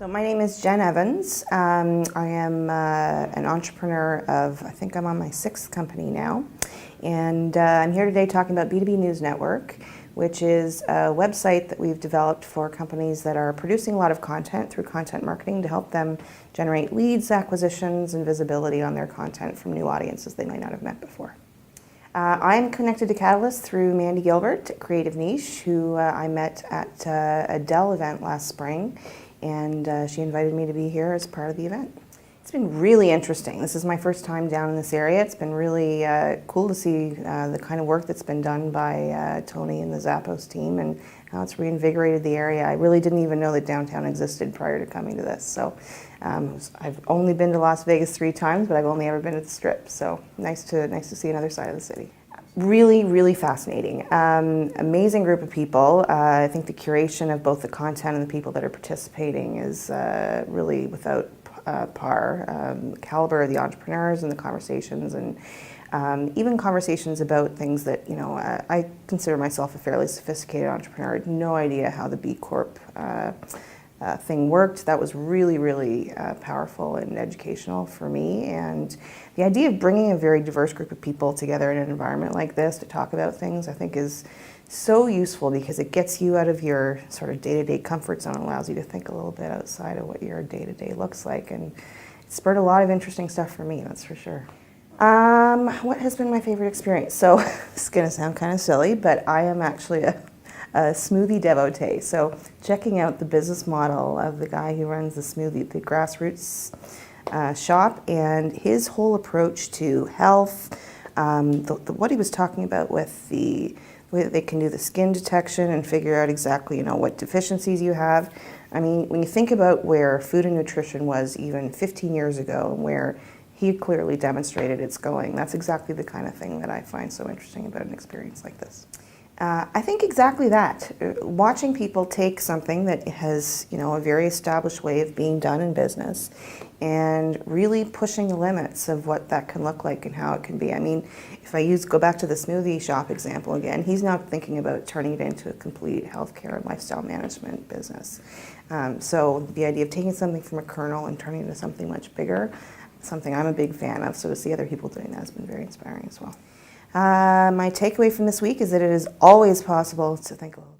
So my name is Jen Evans. I am an entrepreneur of, I think I'm on my 6th company now. And I'm here today talking about B2B News Network, which is a website that we've developed for companies that are producing a lot of content through content marketing to help them generate leads, acquisitions, and visibility on their content from new audiences they might not have met before. I'm connected to Catalyst through Mandy Gilbert at Creative Niche, who I met at a Dell event last spring, and she invited me to be here as part of the event. It's been really interesting. This is my first time down in this area. It's been really cool to see the kind of work that's been done by Tony and the Zappos team and how it's reinvigorated the area. I really didn't even know that downtown existed prior to coming to this. So I've only been to Las Vegas 3 times, but I've only ever been at the Strip. So nice to see another side of the city. Really, really fascinating. Amazing group of people. I think the curation of both the content and the people that are participating is really without par. The caliber of the entrepreneurs and the conversations, and even conversations about things that, you know, I consider myself a fairly sophisticated entrepreneur. I had no idea how the B Corp thing worked. That was really, really powerful and educational for me. And the idea of bringing a very diverse group of people together in an environment like this to talk about things, I think, is so useful because it gets you out of your sort of day-to-day comfort zone and allows you to think a little bit outside of what your day-to-day looks like. And it spurred a lot of interesting stuff for me, that's for sure. What has been my favorite experience? So it's going to sound kind of silly, but I am actually a smoothie devotee. So checking out the business model of the guy who runs the Grassroots shop, and his whole approach to health, what he was talking about with the way that they can do the skin detection and figure out exactly, you know, what deficiencies you have. I mean, when you think about where food and nutrition was even 15 years ago and where he clearly demonstrated it's going, that's exactly the kind of thing that I find so interesting about an experience like this. I think exactly that. Watching people take something that has, you know, a very established way of being done in business and really pushing the limits of what that can look like and how it can be. I mean, if I go back to the smoothie shop example again, he's now thinking about turning it into a complete healthcare and lifestyle management business. So the idea of taking something from a kernel and turning it into something much bigger, something I'm a big fan of. So to see other people doing that has been very inspiring as well. My takeaway from this week is that it is always possible to think a little